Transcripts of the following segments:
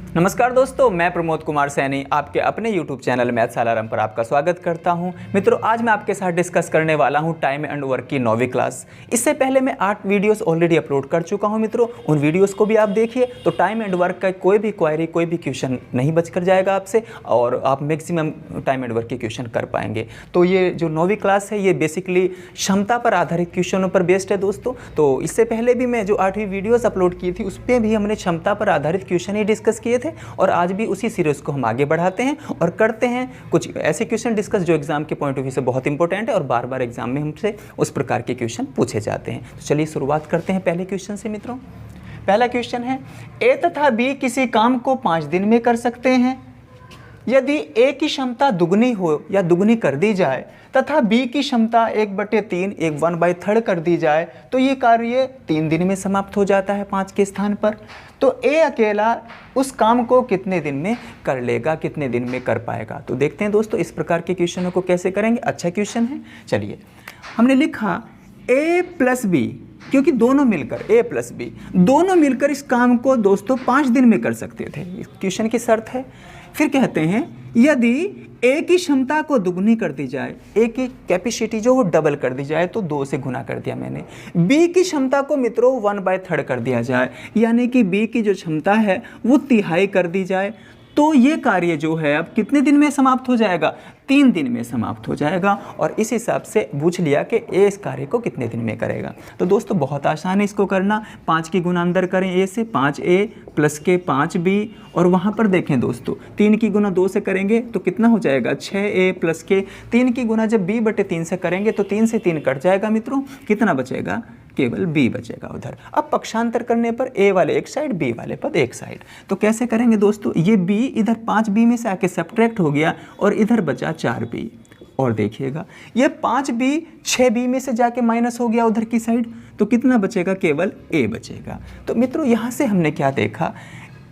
नमस्कार दोस्तों, मैं प्रमोद कुमार सैनी आपके अपने YouTube चैनल मैथ्स अलार्म पर आपका स्वागत करता हूं। मित्रों, आज मैं आपके साथ डिस्कस करने वाला हूं टाइम एंड वर्क की 9वीं क्लास। इससे पहले मैं 8 वीडियोस ऑलरेडी अपलोड कर चुका हूं। मित्रों, उन वीडियोस को भी आप देखिए तो टाइम एंड वर्क का कोई भी क्वेरी, कोई भी क्वेश्चन नहीं बच कर जाएगा आपसे और आप मैक्सिमम टाइम एंड वर्क के क्वेश्चन कर पाएंगे। तो ये जो 9वीं क्लास है ये बेसिकली क्षमता पर आधारित क्वेश्चनों पर बेस्ड है दोस्तों। तो इससे पहले भी मैं जो 8वीं वीडियोज़ अपलोड की थी उस पर भी हमने क्षमता पर आधारित क्वेश्चन ही डिस्कस किए थे और आज भी उसी सीरीज़ को हम आगे बढ़ाते हैं और करते हैं कुछ ऐसे क्वेश्चन डिस्कस जो एग्जाम के पॉइंट ऑफ व्यू से बहुत इंपॉर्टेंट है और बार बार एग्जाम में हमसे उस प्रकार के क्वेश्चन पूछे जाते हैं। तो चलिए शुरुआत करते हैं पहले क्वेश्चन से। मित्रों, पहला क्वेश्चन है, ए तथा बी किसी काम को 5 दिन में कर सकते हैं। यदि ए की क्षमता दुगनी हो या दुगनी कर दी जाए तथा बी की क्षमता 1/3 1/3 कर दी जाए तो ये कार्य 3 दिन में समाप्त हो जाता है 5 के स्थान पर। तो ए अकेला उस काम को कितने दिन में कर लेगा, कितने दिन में कर पाएगा। तो देखते हैं दोस्तों इस प्रकार के क्वेश्चनों को कैसे करेंगे। अच्छा क्वेश्चन है। चलिए, हमने लिखा ए प्लस बी, क्योंकि दोनों मिलकर ए प्लस बी दोनों मिलकर इस काम को दोस्तों 5 दिन में कर सकते थे। इस क्वेश्चन की शर्त है। फिर कहते हैं यदि ए की क्षमता को दुगनी कर दी जाए, ए की कैपेसिटी जो वो डबल कर दी जाए, तो 2 से गुना कर दिया मैंने। बी की क्षमता को मित्रों 1/3 कर दिया जाए, यानी कि बी की जो क्षमता है वो तिहाई कर दी जाए, तो ये कार्य जो है अब कितने दिन में समाप्त हो जाएगा, 3 दिन में समाप्त हो जाएगा। और इस हिसाब से पूछ लिया कि ए इस कार्य को कितने दिन में करेगा। तो दोस्तों बहुत आसान है इसको करना। 5 की गुना अंदर करें ए से, 5a प्लस के 5b, और वहाँ पर देखें दोस्तों 3 की गुना 2 से करेंगे तो कितना हो जाएगा, 6a प्लस के 3 की गुना जब b/3 से करेंगे तो 3 से 3 कट जाएगा मित्रों, कितना बचेगा, केवल b बचेगा उधर। अब पक्षांतर करने पर a वाले एक साइड, b वाले पद एक साइड। तो कैसे करेंगे दोस्तों, ये b इधर 5b में से आके सब्ट्रैक्ट हो गया और इधर बचा 4b। और देखिएगा ये 5b 6b में से जाके माइनस हो गया उधर की साइड, तो कितना बचेगा, केवल a बचेगा। तो मित्रों यहाँ से हमने क्या देखा,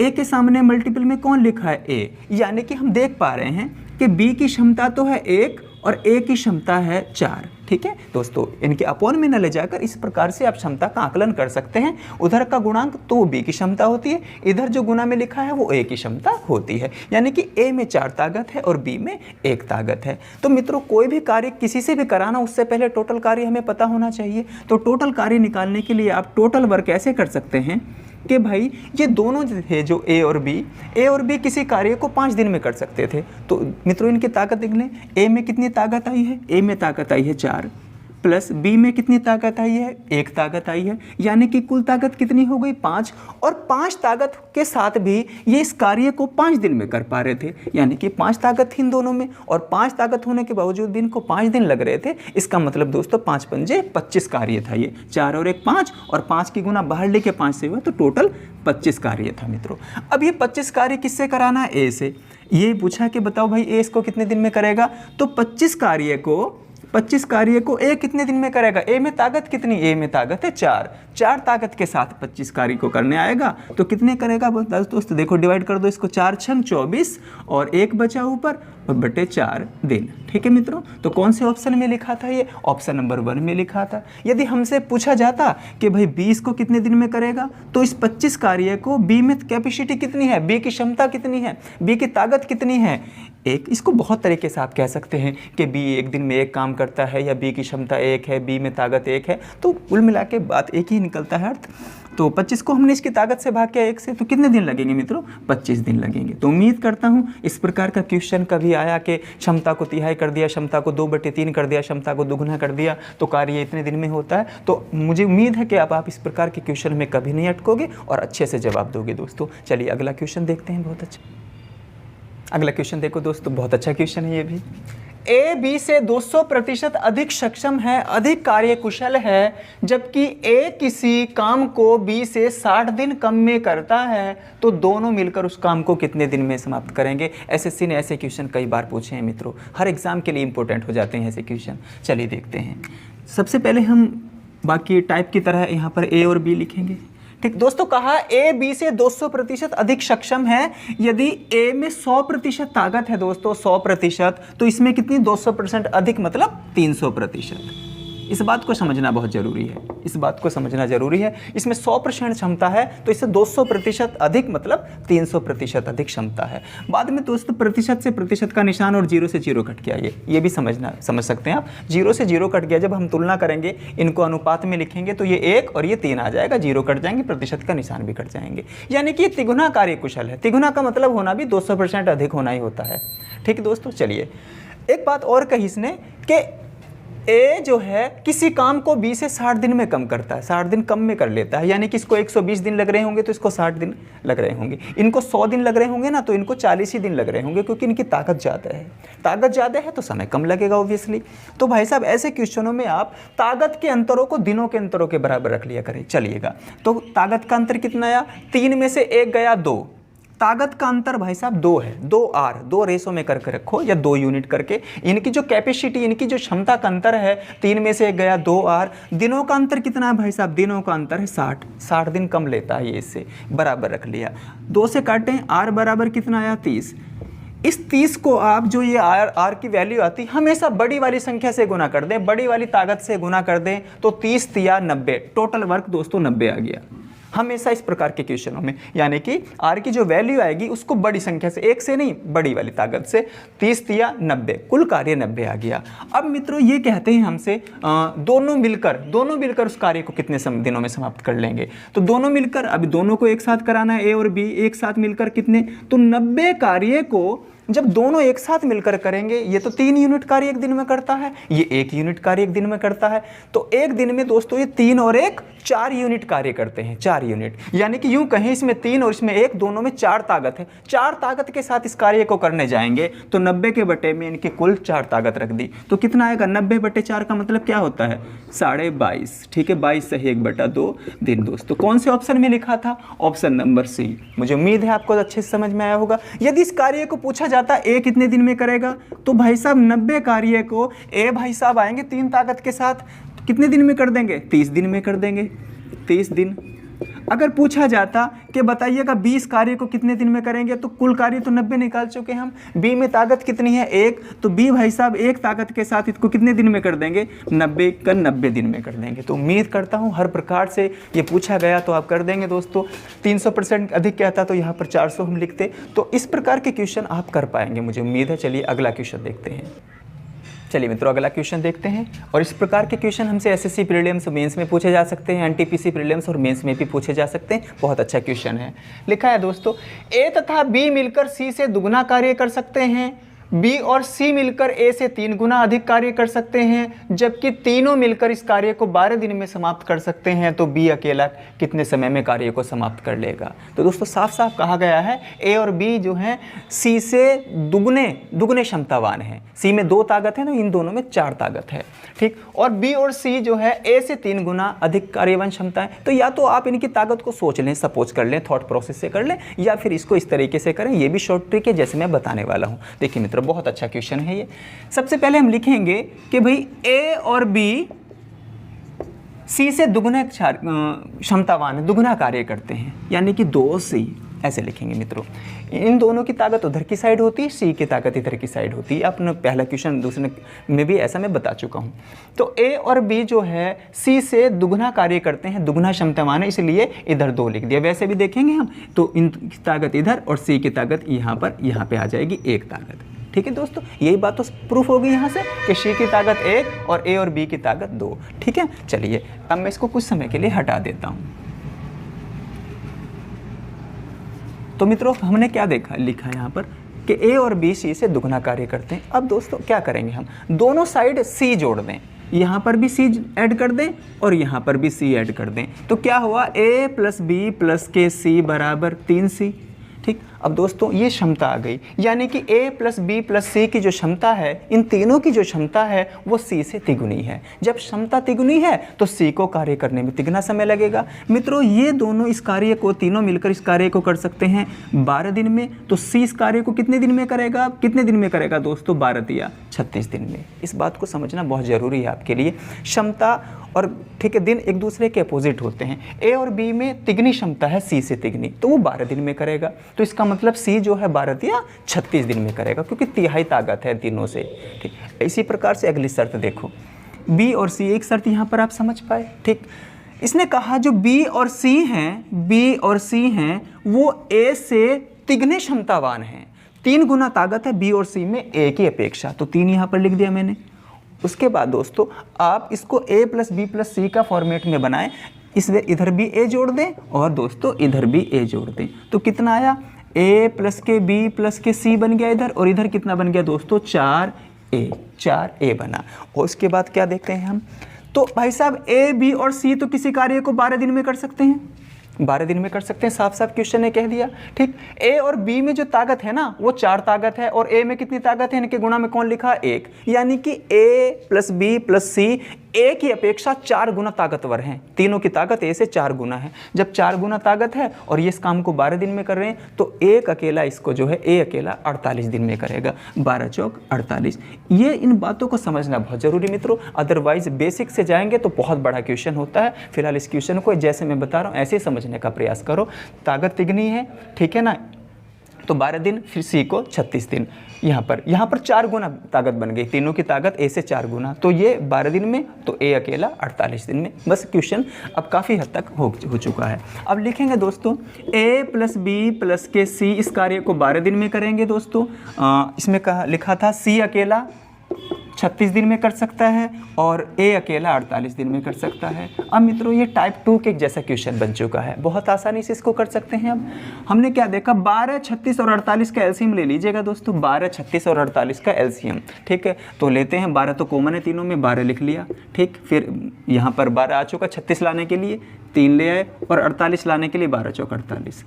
a के सामने मल्टीपल में कौन लिखा है, a, यानी कि हम देख पा रहे हैं कि b की क्षमता तो है 1 और a की क्षमता है 4। ठीक है दोस्तों, इनके अपोन में न ले जाकर इस प्रकार से आप क्षमता का आकलन कर सकते हैं। उधर का गुणांक तो वो b की क्षमता होती है, इधर जो गुना में लिखा है वो a की क्षमता होती है, यानी कि a में 4 ताकत है और b में 1 ताकत है। तो मित्रों कोई भी कार्य किसी से भी कराना उससे पहले टोटल कार्य हमें पता होना चाहिए। तो टोटल कार्य निकालने के लिए आप टोटल वर्क ऐसे कर सकते हैं कि भाई ये दोनों थे जो ए और बी किसी कार्य को 5 दिन में कर सकते थे। तो मित्रों इनकी ताकत देख लें, ए में कितनी ताकत आई है, ए में ताकत आई है 4, प्लस बी में कितनी ताकत आई है, 1 ताकत आई है, यानी कि कुल ताकत कितनी हो गई, 5। और 5 ताकत के साथ भी ये इस कार्य को 5 दिन में कर पा रहे थे, यानी कि 5 ताकत थी इन दोनों में और 5 ताकत होने के बावजूद भी इनको 5 दिन लग रहे थे। इसका मतलब दोस्तों 5 पंजे 25 कार्य था ये, 4 और 1 5, और 5 की गुना बाहर लेके 5 से हुआ तो टोटल 25 कार्य था मित्रों। अब ये 25 कार्य किससे कराना है, ए से। ये पूछा कि बताओ भाई ए इसको कितने दिन में करेगा, तो 25 कार्य को ए कितने दिन में करेगा। ए में ताकत कितनी, ए में ताकत है 4 ताकत के साथ 25 कार्य को करने आएगा तो कितने करेगा दोस्तों, देखो डिवाइड कर दो इसको, 4 छंग 24 और 1 बचा ऊपर और बटे 4 दिन। ठीक है मित्रों, तो कौन से ऑप्शन में लिखा था, ये ऑप्शन नंबर 1 में लिखा था। यदि हमसे पूछा जाता कि भाई 20 को कितने दिन में करेगा, तो इस 25 कार्य को बी में कैपेसिटी कितनी है, बी की क्षमता कितनी है, बी की ताकत कितनी है, 1। इसको बहुत तरीके से आप कह सकते हैं कि बी 1 दिन में 1 काम करता है या बी की क्षमता 1 है, बी में ताकत 1 है, तो कुल मिला के बात एक ही निकलता है अर्थ। तो 25 को हमने इसकी ताकत से भाग किया 1 से, तो कितने दिन लगेंगे मित्रों, 25 दिन लगेंगे। तो उम्मीद करता हूँ इस प्रकार का क्वेश्चन कभी आया कि क्षमता को तिहाई कर दिया, क्षमता को 2/3 कर दिया, क्षमता को दुगना कर दिया तो कार्य इतने दिन में होता है, तो मुझे उम्मीद है कि आप इस प्रकार के क्वेश्चन में कभी नहीं अटकोगे और अच्छे से जवाब दोगे दोस्तों। चलिए अगला क्वेश्चन देखते हैं। बहुत अच्छा अगला क्वेश्चन देखो दोस्तों, बहुत अच्छा क्वेश्चन है ये भी। ए बी से 200% अधिक सक्षम है, अधिक कार्यकुशल है, जबकि ए किसी काम को बी से 60 दिन कम में करता है, तो दोनों मिलकर उस काम को कितने दिन में समाप्त करेंगे। एसएससी ने ऐसे क्वेश्चन कई बार पूछे हैं मित्रों, हर एग्जाम के लिए इंपॉर्टेंट हो जाते हैं ऐसे क्वेश्चन। चलिए देखते हैं। सबसे पहले हम बाकी टाइप की तरह यहाँ पर ए और बी लिखेंगे। ठीक दोस्तों, कहा ए बी से 200% अधिक सक्षम है। यदि ए में 100% ताकत है दोस्तों, 100%, तो इसमें कितनी 200% अधिक मतलब 300%। इस बात को समझना बहुत ज़रूरी है, इस बात को समझना ज़रूरी है। इसमें 100% क्षमता है तो इससे 200% अधिक मतलब 300% अधिक क्षमता है। बाद में दोस्तों प्रतिशत से प्रतिशत का निशान और 0 से 0 कट गया, ये भी समझ सकते हैं आप। 0 से 0 कट गया, जब हम तुलना करेंगे इनको अनुपात में लिखेंगे तो ये 1 और ये 3 आ जाएगा, 0 कट जाएंगे, प्रतिशत का निशान भी कट जाएंगे, यानी कि ये तिगुना कार्यकुशल है। तिगुना का मतलब होना भी 200% अधिक होना ही होता है। ठीक है दोस्तों, चलिए एक बात और कही इसने कि ए जो है किसी काम को 20 से 60 दिन में कम करता है, 60 दिन कम में कर लेता है, यानी कि इसको 120 दिन लग रहे होंगे तो इसको 60 दिन लग रहे होंगे, इनको 100 दिन लग रहे होंगे ना तो इनको 40 ही दिन लग रहे होंगे, क्योंकि इनकी ताकत ज़्यादा है। ताकत ज़्यादा है तो समय कम लगेगा ऑब्वियसली। तो भाई साहब ऐसे क्वेश्चनों में आप ताकत के अंतरों को दिनों के अंतरों के बराबर रख लिया करें। चलिएगा, तो ताकत का अंतर कितना आया, 3 में से 1 गया 2, ताकत का अंतर भाई साहब 2 है, 2R, 2 रेशो में करके रखो या 2 यूनिट करके। इनकी जो कैपेसिटी, इनकी जो क्षमता का अंतर है, 3 में से 1 गया 2R। दिनों का अंतर कितना है भाई साहब, दिनों का अंतर है 60 दिन कम लेता है ये, इससे बराबर रख लिया। 2 से काटें, R बराबर कितना आया 30। इस 30 को आप जो ये R की वैल्यू आती है हमेशा बड़ी वाली संख्या से गुना कर दें, बड़ी वाली ताकत से गुना कर दें, तो 30 तिया 90, टोटल वर्क दोस्तों 90 आ गया हमेशा इस प्रकार के क्वेश्चनों में। यानी कि R की जो वैल्यू आएगी उसको बड़ी संख्या से, 1 से नहीं बड़ी वाली ताकत से, 30 तिया 90, कुल कार्य 90 आ गया। अब मित्रों ये कहते हैं हमसे दोनों मिलकर उस कार्य को कितने दिनों में समाप्त कर लेंगे। तो दोनों मिलकर, अभी दोनों को एक साथ कराना है, ए और बी एक साथ मिलकर कितने, तो 90 कार्य को जब दोनों एक साथ मिलकर करेंगे, ये तो 3 यूनिट कार्य एक दिन में करता है, ये 1 यूनिट कार्य एक दिन में करता है, तो एक दिन में दोस्तों ये 3 और 1 4 यूनिट कार्य करते हैं, 4 यूनिट। यानी कि यूं कहें इसमें 3 और इसमें 1, दोनों में 4 ताकत है। 4 ताकत के साथ इस कार्य को करने जाएंगे तो 90 के बटे में इनकी कुल 4 ताकत रख दी, तो कितना आएगा, 90 बटे 4 का मतलब क्या होता है, 22.5। ठीक है, 22 सही 1/2 दिन। दोस्तों कौन से ऑप्शन में लिखा था, ऑप्शन नंबर सी। मुझे उम्मीद है आपको अच्छे से समझ में आया होगा। यदि इस कार्य को पूछा जाता ए कितने दिन में करेगा, तो भाई साहब 90 कार्य को ए भाई साहब आएंगे 3 ताकत के साथ, कितने दिन में कर देंगे, 30 दिन में कर देंगे, 30 दिन। अगर पूछा जाता कि बताइएगा 20 कार्य को कितने दिन में करेंगे, तो कुल कार्य तो 90 निकाल चुके हम, बी में ताकत कितनी है 1, तो बी भाई साहब 1 ताकत के साथ इसको कितने दिन में कर देंगे, 90 का 90 दिन में कर देंगे। तो उम्मीद करता हूँ हर प्रकार से ये पूछा गया तो आप कर देंगे दोस्तों। 300% अधिक कहता तो यहाँ पर 400 हम लिखते। तो इस प्रकार के क्वेश्चन आप कर पाएंगे, मुझे उम्मीद है। चलिए अगला क्वेश्चन देखते हैं। चलिए मित्रों अगला क्वेश्चन देखते हैं। और इस प्रकार के क्वेश्चन हमसे एसएससी प्रीलिम्स मेंस में पूछे जा सकते हैं, एनटीपीसी प्रीलिम्स और मेंस में भी पूछे जा सकते हैं। बहुत अच्छा क्वेश्चन है। लिखा है दोस्तों, ए तथा बी मिलकर सी से दुगना कार्य कर सकते हैं, बी और सी मिलकर ए से 3 गुना अधिक कार्य कर सकते हैं, जबकि तीनों मिलकर इस कार्य को 12 दिन में समाप्त कर सकते हैं, तो बी अकेला कितने समय में कार्य को समाप्त कर लेगा। तो दोस्तों साफ साफ कहा गया है ए और बी जो हैं सी से दुगने क्षमतावान हैं। सी में 2 ताकत है तो इन दोनों में 4 ताकत है, ठीक। और बी और सी जो है ए से 3 गुना अधिक कार्यवान क्षमता है। तो या तो आप इनकी ताकत को सोच लें, सपोज कर लें, थॉट प्रोसेस से कर लें, या फिर इसको इस तरीके से करें। ये भी शॉर्ट ट्रिक है जैसे मैं बताने वाला हूँ। देखिए मित्रों बहुत अच्छा क्वेश्चन है ये। सबसे पहले हम लिखेंगे कि भाई ए और बी सी से दुगने क्षमतावान, दुगना कार्य करते हैं, यानी कि 2C ऐसे लिखेंगे मित्रों। इन दोनों की ताकत उधर की साइड होती है, सी की ताकत इधर की साइड होती है। अपना पहला क्वेश्चन दूसरे में भी ऐसा मैं बता चुका हूँ। तो ए और बी जो है सी से दुगना कार्य करते हैं, दुगना क्षमतावान है, इसलिए इधर 2 लिख दिया। वैसे भी देखेंगे हम तो इनकी ताकत इधर और सी की ताकत यहाँ पे आ जाएगी 1 ताकत। ठीक है दोस्तों, यही बात तो प्रूफ होगी यहाँ से कि सी की ताकत 1 और ए और बी की ताकत 2। ठीक है, चलिए अब मैं इसको कुछ समय के लिए हटा देता हूँ। तो मित्रों हमने क्या लिखा यहाँ पर कि ए और बी सी से दुगना कार्य करते हैं। अब दोस्तों क्या करेंगे, हम दोनों साइड सी जोड़ दें, यहाँ पर भी सी ऐड कर दें और यहाँ पर भी सी ऐड कर दें। तो क्या हुआ, ए प्लस बी प्लस के सी बराबर 3C। ठीक। अब दोस्तों ये क्षमता आ गई, यानी कि a प्लस बी प्लस सी की जो क्षमता है, इन तीनों की जो क्षमता है वो c से तिगुनी है। जब क्षमता तिगुनी है तो c को कार्य करने में तिगुना समय लगेगा। मित्रों ये दोनों इस कार्य को, तीनों मिलकर इस कार्य को कर सकते हैं 12 दिन में, तो c इस कार्य को कितने दिन में करेगा, कितने दिन में करेगा दोस्तों, 12 या 36 दिन में। इस बात को समझना बहुत ज़रूरी है आपके लिए। क्षमता और ठीक है दिन एक दूसरे के अपोजिट होते हैं। ए और बी में तिगनी क्षमता है सी से तिगनी, तो वो 12 दिन में करेगा। तो इसका मतलब सी जो है 12 या 36 दिन में करेगा, क्योंकि तिहाई ताकत है तीनों से। ठीक। इसी प्रकार से अगली शर्त देखो, बी और सी, एक शर्त यहाँ पर आप समझ पाए, ठीक। इसने कहा जो बी और सी हैं वो ए से तिगने क्षमतावान हैं, 3 गुना ताकत है बी और सी में ए की अपेक्षा, तो 3 यहाँ पर लिख दिया मैंने। उसके बाद दोस्तों आप इसको a प्लस बी प्लस सी का फॉर्मेट में बनाएं, इसमें इधर भी a जोड़ दें और दोस्तों इधर भी a जोड़ दें, तो कितना आया a प्लस के b प्लस के c बन गया इधर, और इधर कितना बन गया दोस्तों 4a बना। और उसके बाद क्या देखते हैं हम, तो भाई साहब a b और c तो किसी कार्य को 12 दिन में कर सकते हैं, 12 दिन में कर सकते हैं, साफ साफ क्वेश्चन ने कह दिया, ठीक। ए और बी में जो ताकत है ना वो 4 ताकत है, और ए में कितनी ताकत है, इनके गुणा में कौन लिखा 1, यानी कि ए प्लस बी प्लस सी ए की अपेक्षा 4 गुना ताकतवर हैं, तीनों की ताकत ए से 4 गुना है। जब 4 गुना ताकत है और ये इस काम को 12 दिन में कर रहे हैं, तो एक अकेला इसको जो है ए अकेला 48 दिन में करेगा, 12 चौक 48। ये इन बातों को समझना बहुत जरूरी मित्रों, अदरवाइज बेसिक से जाएंगे तो बहुत बड़ा क्वेश्चन होता है। फिलहाल इस क्वेश्चन को जैसे मैं बता रहा हूँ ऐसे समझने का प्रयास करो। ताकत तिगनी है, ठीक है ना, तो 12 दिन, फिर सी को 36 दिन, यहाँ पर 4 गुना ताकत बन गई, तीनों की ताकत ए से 4 गुना, तो ये 12 दिन में, तो ए अकेला 48 दिन में। बस क्वेश्चन अब काफ़ी हद तक हो चुका है। अब लिखेंगे दोस्तों ए प्लस बी प्लस के सी, इस कार्य को 12 दिन में करेंगे दोस्तों। इसमें लिखा था सी अकेला 36 दिन में कर सकता है और ए अकेला 48 दिन में कर सकता है। अब मित्रों ये टाइप 2 के जैसा क्वेश्चन बन चुका है, बहुत आसानी से इसको कर सकते हैं। अब हमने क्या देखा, 12, 36 और 48 का एलसीएम ले लीजिएगा दोस्तों, 12, 36 और 48 का एलसीएम, ठीक है। तो लेते हैं, 12 तो कॉमन है तीनों में, 12 लिख लिया, ठीक। फिर यहाँ पर 12 आ चुका, 36 लाने के लिए 3 ले आए और 48 लाने के लिए 12 चौक 48।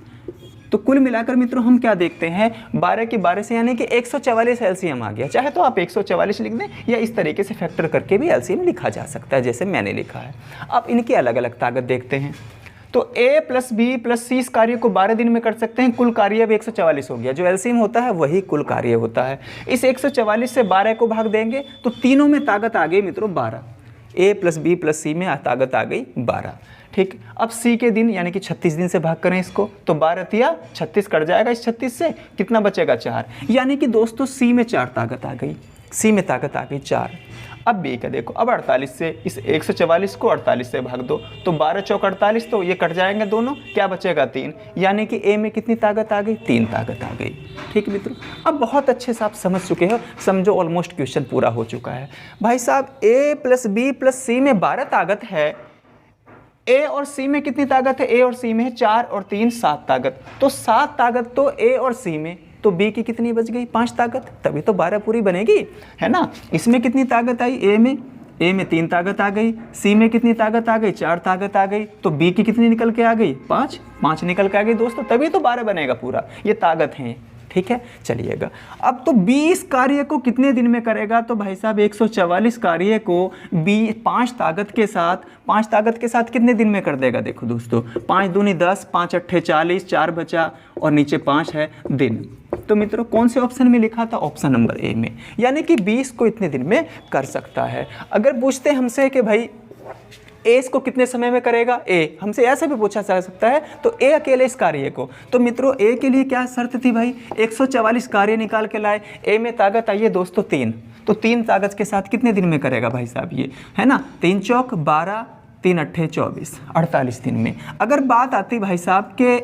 तो कुल मिलाकर मित्रों हम क्या देखते हैं, 12 की 12 से यानी कि 144 एलसीएम आ गया। चाहे तो आप 144 लिख दें या इस तरीके से फैक्टर करके भी एलसीएम लिखा जा सकता है जैसे मैंने लिखा है। अब इनकी अलग अलग ताकत देखते हैं। तो a प्लस बी प्लस सी इस कार्य को 12 दिन में कर सकते हैं, कुल कार्य अब 144 हो गया। जो एलसीएम होता है वही कुल कार्य होता है। इस 144 से 12 को भाग देंगे तो तीनों में ताकत आ गई मित्रों 12, a प्लस बी प्लस सी में ताकत आ गई 12, ठीक। अब सी के दिन यानी कि 36 दिन से भाग करें इसको, तो 12 तिया 36 कट जाएगा, इस 36 से कितना बचेगा 4, यानी कि दोस्तों सी में 4 ताकत आ गई, सी में ताकत आ गई 4। अब बी का देखो, अब 48 से इस 144 को 48 से भाग दो, तो 12 चौक 48, तो ये कट जाएंगे दोनों, क्या बचेगा 3, यानी कि ए में कितनी ताकत आ गई, 3 ताकत आ गई, ठीक मित्रों। अब बहुत अच्छे से आप समझ चुके हो, समझो ऑलमोस्ट क्वेश्चन पूरा हो चुका है। भाई साहब ए प्लस बी प्लस सी में 12 ताकत है, ए और सी में कितनी ताकत है, ए और सी में है 4 और 3 7 ताकत, तो 7 ताकत तो ए और सी में, तो बी की कितनी बच गई 5 ताकत, तभी तो 12 पूरी बनेगी, है ना। इसमें कितनी ताकत आई, ए में 3 ताकत आ गई, सी में कितनी ताकत आ गई 4 ताकत आ गई, तो बी की कितनी निकल के आ गई 5 निकल के आ गई दोस्तों, तभी तो 12 बनेगा पूरा। ये ताकत है, ठीक है। चलिएगा, अब तो 20 कार्य को कितने दिन में करेगा, तो भाई साहब 144 कार्य को 5 ताकत के साथ कितने दिन में कर देगा, देखो दोस्तों 5 दूनी 10, 5 अट्ठे 40, 4 बचा और नीचे 5 है दिन। तो मित्रों कौन से ऑप्शन में लिखा था, ऑप्शन नंबर ए में, यानी कि 20 को इतने दिन में कर सकता है। अगर पूछते हमसे कि भाई ए इसको कितने समय में करेगा, ए हमसे ऐसे भी पूछा जा सकता है, तो ए अकेले इस कार्य को, तो मित्रों ए के लिए क्या शर्त थी भाई, 144 कार्य निकाल के लाए, ए में ताकत आई है दोस्तों 3, तो 3 ताकत के साथ कितने दिन में करेगा भाई साहब ये, है ना, 3 चौक 12, 3 अट्ठे 24, 48 दिन में। अगर बात आती भाई साहब के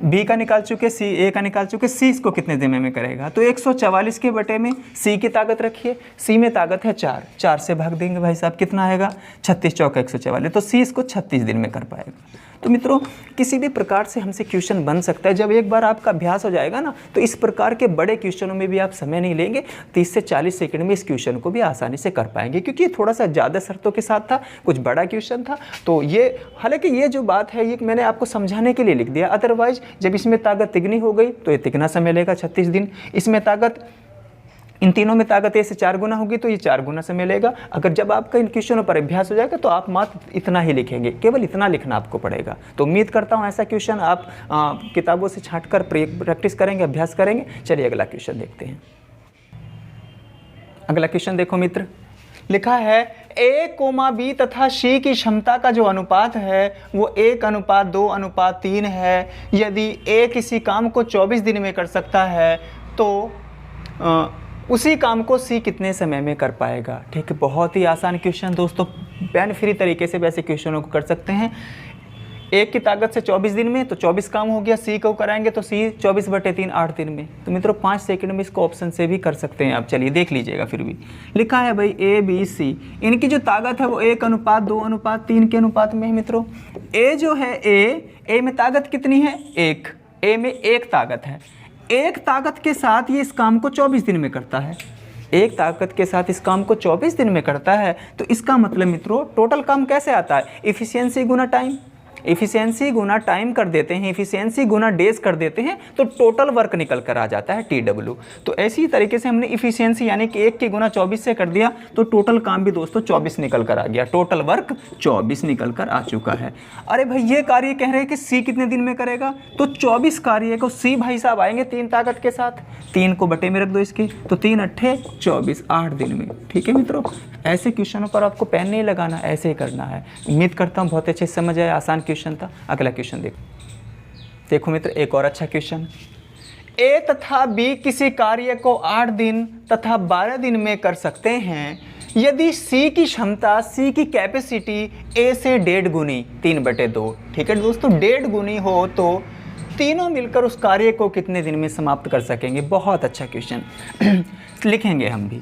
बी का निकाल चुके, सी ए का निकाल चुके, सी इसको कितने दिन में करेगा, तो 144 के बटे में सी की ताकत रखिए, सी में ताकत है 4 से भाग देंगे भाई साहब कितना आएगा 36 चौक 144, तो सी इसको 36 दिन में कर पाएगा। तो मित्रों किसी भी प्रकार से हमसे क्वेश्चन बन सकता है, जब एक बार आपका अभ्यास हो जाएगा ना, तो इस प्रकार के बड़े क्वेश्चनों में भी आप समय नहीं लेंगे, 30 से 40 सेकंड में इस क्वेश्चन को भी आसानी से कर पाएंगे, क्योंकि थोड़ा सा ज़्यादा शर्तों के साथ था, कुछ बड़ा क्वेश्चन था। तो ये हालांकि ये जो बात है ये मैंने आपको समझाने के लिए लिख दिया, अदरवाइज जब इसमें ताकत तिगनी हो गई तो ये तिगना समय लेगा 36 दिन, इसमें ताकत इन तीनों में ताकत ए से 4 गुना होगी तो ये 4 गुना समय लेगा। अगर जब आपका इन क्वेश्चनों पर अभ्यास हो जाएगा तो आप मात्र इतना ही लिखेंगे, केवल इतना लिखना आपको पड़ेगा। तो उम्मीद करता हूँ ऐसा क्वेश्चन आप किताबों से छांटकर प्रैक्टिस करेंगे, अभ्यास करेंगे। चलिए अगला क्वेश्चन देखते हैं। अगला क्वेश्चन देखो मित्र, लिखा है ए कोमा बी तथा सी की क्षमता का जो अनुपात है वो 1:2:3 है। यदि ए किसी काम को 24 दिन में कर सकता है तो उसी काम को सी कितने समय में कर पाएगा। ठीक है, बहुत ही आसान क्वेश्चन दोस्तों, पेन फ्री तरीके से वैसे क्वेश्चनों को कर सकते हैं। ए की ताकत से 24 दिन में तो 24 काम हो गया, सी को कराएंगे तो सी 24/3 8 दिन में। तो मित्रों 5 सेकंड में इसको ऑप्शन से भी कर सकते हैं आप। चलिए देख लीजिएगा, फिर भी लिखा है भाई ए बी सी, इनकी जो ताकत है वो 1:2:3 के अनुपात में है। मित्रों ए जो है ए में ताकत कितनी है 1, ए में 1 ताकत है। 1 ताकत के साथ ये इस काम को 24 दिन में करता है। 1 ताकत के साथ इस काम को 24 दिन में करता है। तो इसका मतलब मित्रों टोटल काम कैसे आता है, इफिशियंसी गुना टाइम। इफिशियंसी गुना टाइम कर देते हैं, इफिशियंसी गुना डेज कर देते हैं तो टोटल वर्क निकल कर आ जाता है TW। तो ऐसी तरीके से हमने इफिशियंसी यानी कि 1 की गुना 24 से कर दिया तो टोटल काम भी दोस्तों 24 निकल कर आ गया, टोटल वर्क 24 निकल कर आ चुका है। अरे भाई ये कार्य कह रहे हैं कि सी कितने दिन में करेगा, तो 24 कार्य को सी भाई साहब आएंगे 3 ताकत के साथ, 3 को बटे में रख दो इसके, तो 3 8 24 8 दिन में। ठीक है मित्रों, ऐसे क्वेश्चनों पर आपको पेन नहीं लगाना, ऐसे ही करना है। उम्मीद करता हूँ बहुत अच्छे से समझ आया, आसान क्वेश्चन था। अगला क्वेश्चन देखो मित्र, एक और अच्छा क्वेश्चन। ए तथा बी किसी कार्य को 8 दिन तथा 12 दिन में कर सकते हैं यदि सी की क्षमता, सी की कैपेसिटी ए से 1.5 गुनी 3/2। ठीक है दोस्तों, 1.5 गुनी हो तो तीनों मिलकर उस कार्य को कितने दिन में समाप्त कर सकेंगे। बहुत अच्छा क्वेश्चन लिखेंगे हम भी।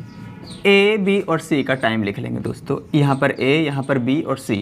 ए बी और सी का टाइम लिख लेंगे दोस्तों, यहाँ पर ए, यहाँ पर बी और सी।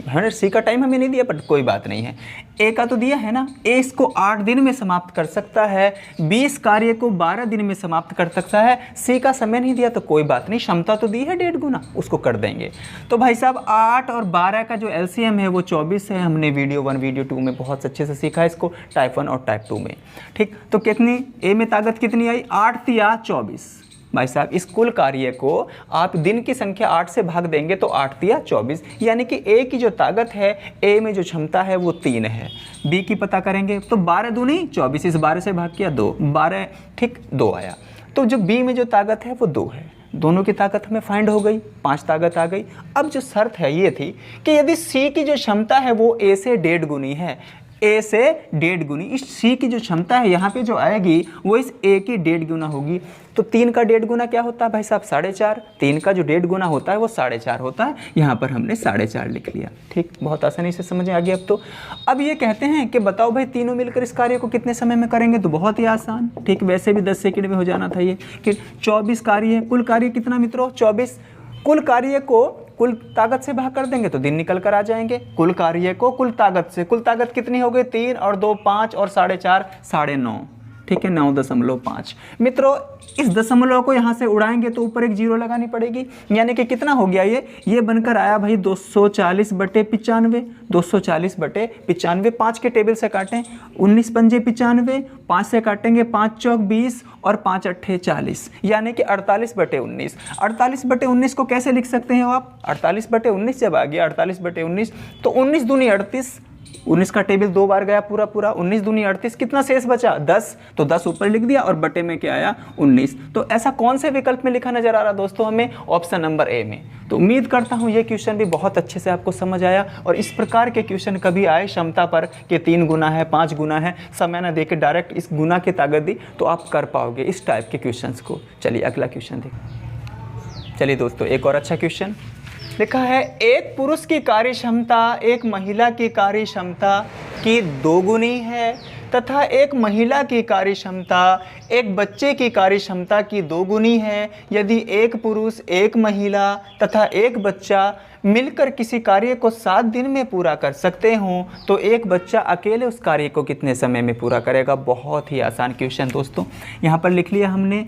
सी का टाइम हमें नहीं दिया पर कोई बात नहीं है, ए का तो दिया है ना। ए इसको 8 दिन में समाप्त कर सकता है, बी इस कार्य को 12 दिन में समाप्त कर सकता है। सी का समय नहीं दिया तो कोई बात नहीं, क्षमता तो दी है 1.5 गुना, उसको कर देंगे। तो भाई साहब 8 और 12 का जो LCM है वो 24 है। हमने वीडियो 1 वीडियो 2 में बहुत अच्छे से सीखा है इसको, टाइप 1 और टाइप 2 में। ठीक, तो कितनी ए में ताकत कितनी आई 8 या 24। भाई साहब इस कुल कार्य को आप दिन की संख्या 8 से भाग देंगे तो 8 या 24, यानी कि ए की जो ताकत है, ए में जो क्षमता है वो 3 है। बी की पता करेंगे तो 12 दूनी 24, इस 12 से भाग किया 2, 12 ठीक 2 आया। तो जो बी में जो ताकत है वो 2 है, दोनों की ताकत हमें फाइंड हो गई, 5 ताकत आ गई। अब जो शर्त है ये थी कि यदि सी की जो क्षमता है वो ए से 1.5 गुनी है, ए से 1.5 गुनी, इस सी की जो क्षमता है यहाँ पे जो आएगी वो इस ए की 1.5 गुना होगी। तो 3 का 1.5 गुना क्या होता है भाई साहब 4.5, 3 का जो 1.5 गुना होता है वो 4.5 होता है। यहाँ पर हमने 4.5 लिख लिया। ठीक, बहुत आसानी से समझ आ गया अब तो। अब ये कहते हैं कि बताओ भाई तीनों मिलकर इस कार्य को कितने समय में करेंगे, तो बहुत ही आसान। ठीक, वैसे भी 10 सेकंड में हो जाना था ये, कि 24 कार्य है। कुल कार्य कितना मित्रों 24, कुल कार्य को कुल ताकत से भाग कर देंगे तो दिन निकल कर आ जाएंगे। कुल कार्य को कुल ताकत कितनी हो गई 3 और 2 5 और 4.5 9.5। ठीक है, 9.5। मित्रों इस दशमलव को यहाँ से उड़ाएंगे तो ऊपर एक 0 लगानी पड़ेगी, यानी कि कितना हो गया ये बनकर आया भाई 240/95। 240/95, 5 के टेबल से काटें 19 पंजे 95, 5 से काटेंगे 5 चौक 20 और 5 अट्ठे 40, यानी कि 48/19। 48/19 को कैसे लिख सकते हैं आप, 48/19 जब आ गया 48/19 तो 19 दूनी 38, 19 का टेबल 2 बार गया पूरा 19 दूनी 38, कितना शेष बचा 10, तो 10 ऊपर लिख दिया और बटे में क्या आया 19। तो ऐसा कौन से विकल्प में लिखा नजर आ रहा दोस्तों हमें, ऑप्शन नंबर ए में। तो उम्मीद करता हूँ ये क्वेश्चन भी बहुत अच्छे से आपको समझ आया, और इस प्रकार के क्वेश्चन कभी आए क्षमता पर कि 3 गुना है 5 गुना है, समय ना देके डायरेक्ट इस गुना की ताकत दी तो आप कर पाओगे इस टाइप के क्वेश्चन को। चलिए अगला क्वेश्चन देखिए। चलिए दोस्तों एक और अच्छा क्वेश्चन लिखा है, एक पुरुष की कार्य क्षमता एक महिला की कार्य क्षमता की 2 गुनी है तथा एक महिला की कार्य क्षमता एक बच्चे की कार्य क्षमता की 2 गुनी है। यदि एक पुरुष, एक महिला तथा एक बच्चा मिलकर किसी कार्य को 7 दिन में पूरा कर सकते हों तो एक बच्चा अकेले उस कार्य को कितने समय में पूरा करेगा। बहुत ही आसान क्वेश्चन दोस्तों। यहाँ पर लिख लिया हमने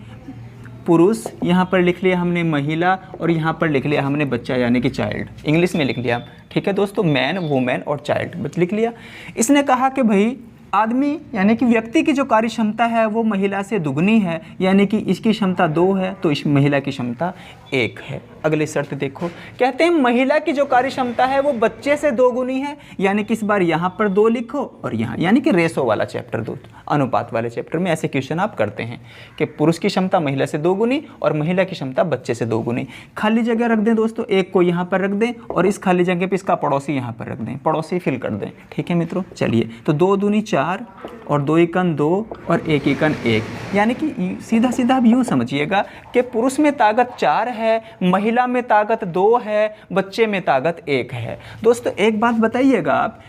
पुरुष, यहाँ पर लिख लिया हमने महिला और यहाँ पर लिख लिया हमने बच्चा यानी कि चाइल्ड, इंग्लिश में लिख लिया। ठीक है दोस्तों, मैन, वुमेन और चाइल्ड बस लिख लिया। इसने कहा कि भाई आदमी यानी कि व्यक्ति की जो कार्य क्षमता है वो महिला से दुगनी है, यानी कि इसकी क्षमता 2 है तो इस महिला की क्षमता 1 है। अगली शर्त देखो, कहते हैं महिला की जो कार्य क्षमता है वो बच्चे से 2 गुनी है, यानी कि इस बार यहाँ पर 2 लिखो और यहाँ, यानी कि रेशो वाला चैप्टर दोस्तों, अनुपात वाले चैप्टर में ऐसे क्वेश्चन आप करते हैं कि पुरुष की क्षमता महिला से 2 गुनी और महिला की क्षमता बच्चे से 2 गुनी। खाली जगह रख दें दोस्तों, एक को यहाँ पर रख दें और इस खाली जगह पे इसका पड़ोसी यहाँ पर रख दें, पड़ोसी फिल कर दें। ठीक है मित्रों, चलिए तो 2 दूनी 4 और 2 एकन 2 और 1 एकन 1, यानी कि सीधा सीधा आप यूँ समझिएगा कि पुरुष में ताकत 4 है, महिला में ताकत 2 है, बच्चे में ताकत 1 है। दोस्तों एक बात बताइएगा आप,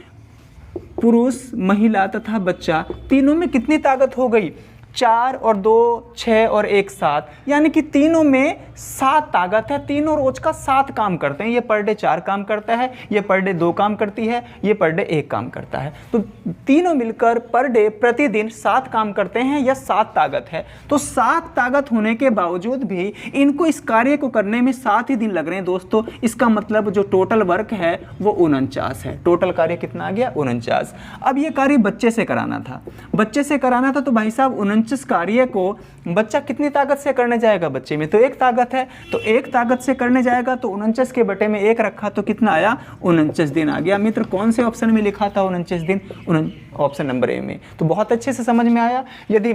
पुरुष, महिला तथा बच्चा तीनों में कितनी ताकत हो गई? 4 और 2 6 और 1 7, यानी कि तीनों में 7 ताकत है। तीनों रोज का 7 काम करते हैं। ये पर डे 4 काम करता है, ये पर डे 2 काम करती है, ये पर डे 1 काम करता है। तो तीनों मिलकर पर डे प्रतिदिन 7 काम करते हैं, यह 7 ताकत है। तो 7 ताकत होने के बावजूद भी इनको इस कार्य को करने में 7 ही दिन लग रहे हैं दोस्तों। इसका मतलब जो टोटल वर्क है वो 49 है। टोटल कार्य कितना आ गया? 49। अब ये कार्य बच्चे से कराना था, बच्चे से कराना था, तो भाई साहब 49 कार्य को बच्चा कितनी ताकत से करने जाएगा? बच्चे में तो 1 ताकत है, तो 1 ताकत से करने जाएगा, तो 49 के बटे में 1 रखा तो कितना आया? 49 दिन आ गया। मित्र कौन से ऑप्शन में लिखा था 49 दिन? ऑप्शन नंबर ए में। तो बहुत अच्छे से समझ में आया। यदि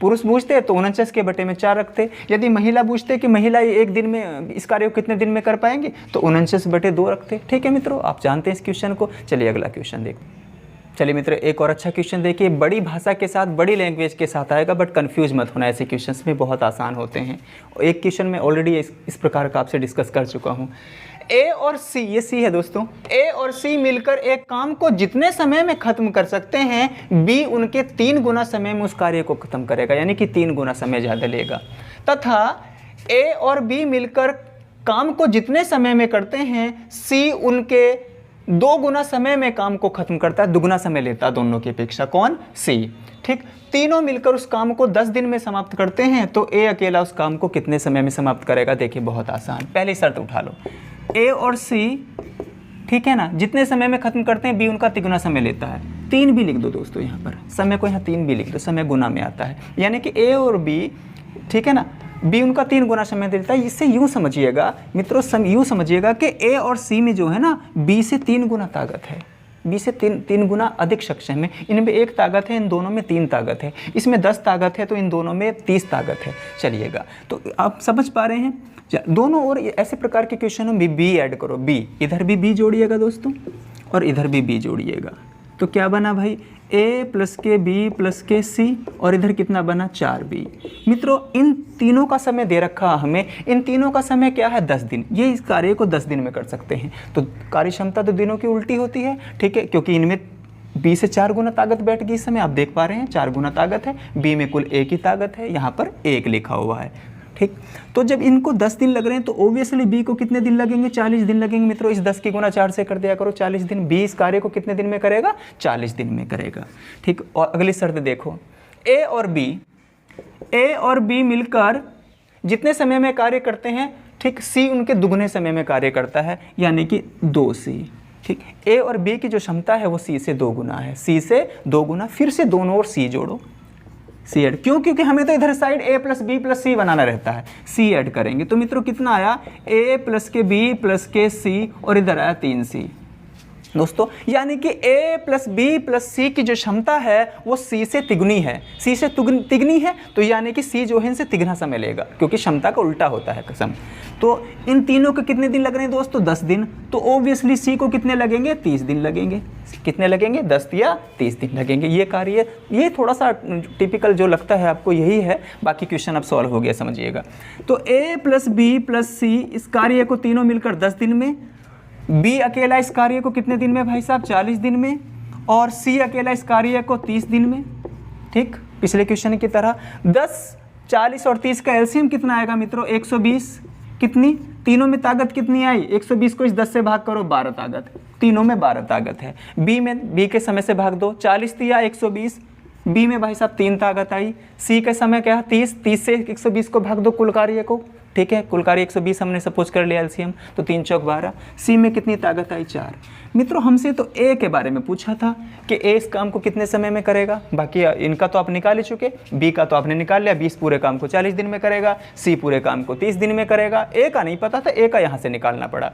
पुरुष पूछते तो 49 के बटे में 4 रखते। यदि महिला पूछते कि महिला ये 1 दिन में इस कार्य को कितने दिन में कर पाएंगी, तो 49 बटे 2 रखते। ठीक है मित्रों, आप जानते हैं इस क्वेश्चन को। चलिए अगला क्वेश्चन देखो। चलिए मित्र एक और अच्छा क्वेश्चन देखिए। बड़ी भाषा के साथ, बड़ी लैंग्वेज के साथ आएगा, बट कंफ्यूज मत होना, ऐसे क्वेश्चंस में बहुत आसान होते हैं। एक क्वेश्चन में ऑलरेडी इस प्रकार का आपसे डिस्कस कर चुका हूँ। ए और सी, ये सी है दोस्तों, ए और सी मिलकर एक काम को जितने समय में खत्म कर सकते हैं, बी उनके 3 गुना समय में उस कार्य को खत्म करेगा, यानी कि 3 गुना समय ज़्यादा लेगा। तथा ए और बी मिलकर काम को जितने समय में करते हैं, सी उनके 2 गुना समय में काम को खत्म करता है, दुगुना समय लेता है दोनों की अपेक्षा। कौन? सी। ठीक, तीनों मिलकर उस काम को 10 दिन में समाप्त करते हैं, तो ए अकेला उस काम को कितने समय में समाप्त करेगा? देखिए बहुत आसान, पहली शर्त उठा लो, ए और सी, ठीक है ना, जितने समय में खत्म करते हैं, बी उनका तिगुना समय लेता है। 3 भी लिख दो दोस्तों, यहाँ पर समय को यहाँ 3 भी लिख दो, समय गुना में आता है, यानी कि ए और बी, ठीक है ना, बी उनका 3 गुना समय देता है। इससे यूँ समझिएगा मित्रों, यूँ समझिएगा कि ए और सी में जो है ना, बी से 3 गुना ताकत है, बी से 3 गुना अधिक सक्षम है। इनमें 1 ताकत है, इन दोनों में 3 ताकत है। इसमें 10 ताकत है, तो इन दोनों में 30 ताकत है। चलिएगा, तो आप समझ पा रहे हैं दोनों। और ऐसे प्रकार के क्वेश्चनों में बी ऐड करो, बी, इधर भी बी जोड़िएगा दोस्तों, और इधर भी बी जोड़िएगा, तो क्या बना भाई? ए प्लस के बी प्लस के सी, और इधर कितना बना? 4b। मित्रों इन तीनों का समय दे रखा हमें, इन तीनों का समय क्या है? 10 दिन। ये इस कार्य को 10 दिन में कर सकते हैं। तो कार्य क्षमता तो दिनों की उल्टी होती है, ठीक है, क्योंकि इनमें बी से 4 गुना ताकत बैठ गई। इस समय आप देख पा रहे हैं 4 गुना ताकत है, बी में कुल 1 ही ताकत है, यहाँ पर 1 लिखा हुआ है। ठीक, तो जब इनको 10 दिन लग रहे हैं, तो ओब्वियसली बी को कितने दिन लगेंगे? 40 दिन लगेंगे। मित्रों इस 10 की गुना 4 से कर दिया करो, 40 दिन। बी इस कार्य को कितने दिन में करेगा? 40 दिन में करेगा। ठीक, और अगली शर्त देखो, ए और बी मिलकर जितने समय में कार्य करते हैं, ठीक, सी उनके दुगने समय में कार्य करता है, यानी कि 2c। ठीक, ए और बी की जो क्षमता है वो सी से 2 गुना है, सी से 2 गुना। फिर से दोनों और सी जोड़ो, सी ऐड, क्यों? क्योंकि हमें तो इधर साइड ए प्लस बी प्लस सी बनाना रहता है, सी ऐड करेंगे। तो मित्रों कितना आया? ए प्लस के बी प्लस के सी, और इधर आया 3c दोस्तों, यानी कि ए प्लस बी प्लस सी की जो क्षमता है वो सी से तिगुनी है, सी से तिगुनी है, तो यानी कि सी जो है इनसे तिगुना समय लेगा, क्योंकि क्षमता का उल्टा होता है कसम। तो इन तीनों को कितने दिन लग रहे हैं दोस्तों? 10 दिन। तो ओब्वियसली सी को कितने लगेंगे? 30 दिन लगेंगे। कितने लगेंगे? 10 या 30 दिन लगेंगे। ये कार्य, ये थोड़ा सा टिपिकल जो लगता है आपको यही है, बाकी क्वेश्चन अब सॉल्व हो गया, समझिएगा। तो ए प्लस बी प्लस सी इस कार्य को तीनों मिलकर 10 दिन में, बी अकेला इस कार्य को कितने दिन में भाई साहब? 40 दिन में, और सी अकेला इस कार्य को 30 दिन में। ठीक, पिछले क्वेश्चन की तरह 10, 40 और 30 का एलसीएम कितना आएगा मित्रों? 120। कितनी? तीनों में ताकत कितनी आई? 120 को इस 10 से भाग करो, 12 ताकत। तीनों में 12 ताकत है। बी के समय से भाग दो, 40 दिया 120, बी में भाई साहब 3 ताकत आई। सी का समय क्या है? 30 से 120 को भाग दो कुल कार्य को, ठीक है, कुल कार्य 120 हमने सपोज कर लिया एलसीएम, तो 3 चौक 12। सी में कितनी ताकत आई? 4। मित्रों हमसे तो ए के बारे में पूछा था कि ए इस काम को कितने समय में करेगा, बाकी इनका तो आप निकाल ही चुके, बी का तो आपने निकाल लिया, 20 पूरे काम को 40 दिन में करेगा, सी पूरे काम को 30 दिन में करेगा। ए का नहीं पता था, ए का यहाँ से निकालना पड़ा।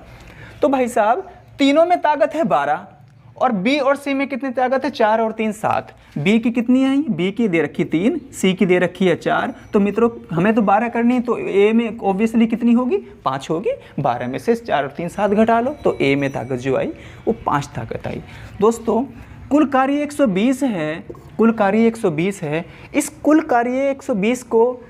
तो भाई साहब तीनों में ताकत है 12, और बी और सी में कितनी ताकत है? 4 और 3 7। बी की कितनी आई? बी की दे रखी 3, सी की दे रखी है 4। तो मित्रों हमें तो 12 करनी है, तो ए में ऑब्वियसली कितनी होगी? 5 होगी। 12 में से 4 और 3 7 घटा लो, तो ए में ताकत जो आई वो 5 ताकत आई। दोस्तों कुल कार्य 120 है, कुल कार्य 120 है। इस कुल कार्य 120 को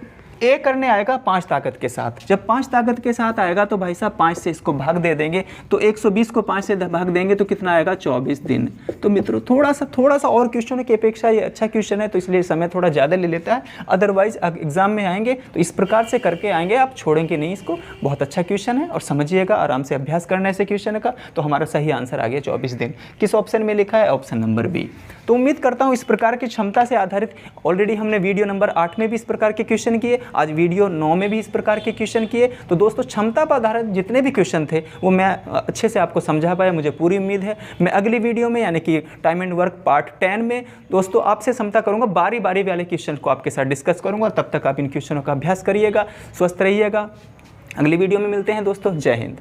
ए करने आएगा 5 ताकत के साथ। जब 5 ताकत के साथ आएगा तो भाई साहब 5 से इसको भाग दे देंगे, तो 120 को 5 से भाग देंगे तो कितना आएगा 24 दिन। तो मित्रों थोड़ा सा और क्वेश्चन की अपेक्षा ये अच्छा क्वेश्चन है, तो इसलिए समय थोड़ा ज़्यादा ले लेता है। अदरवाइज एग्जाम में आएंगे तो इस प्रकार से करके आएंगे, आप छोड़ेंगे नहीं इसको। बहुत अच्छा क्वेश्चन है और समझिएगा, आराम से अभ्यास करने से क्वेश्चन का। तो हमारा सही आंसर आ गया 24 दिन। किस ऑप्शन में लिखा है? Option number B. तो उम्मीद करता हूँ इस प्रकार की क्षमता से आधारित ऑलरेडी हमने वीडियो नंबर 8 में भी इस प्रकार के क्वेश्चन किए, आज वीडियो 9 में भी इस प्रकार के क्वेश्चन किए। तो दोस्तों क्षमता पर आधारित जितने भी क्वेश्चन थे वो मैं अच्छे से आपको समझा पाया, मुझे पूरी उम्मीद है। मैं अगली वीडियो में यानी कि टाइम एंड वर्क पार्ट 10 में दोस्तों आपसे क्षमता करूँगा, बारी बारी वाले क्वेश्चन को आपके साथ डिस्कस करूँगा। तब तक आप इन क्वेश्चनों का अभ्यास करिएगा, स्वस्थ रहिएगा। अगली वीडियो में मिलते हैं दोस्तों। जय हिंद।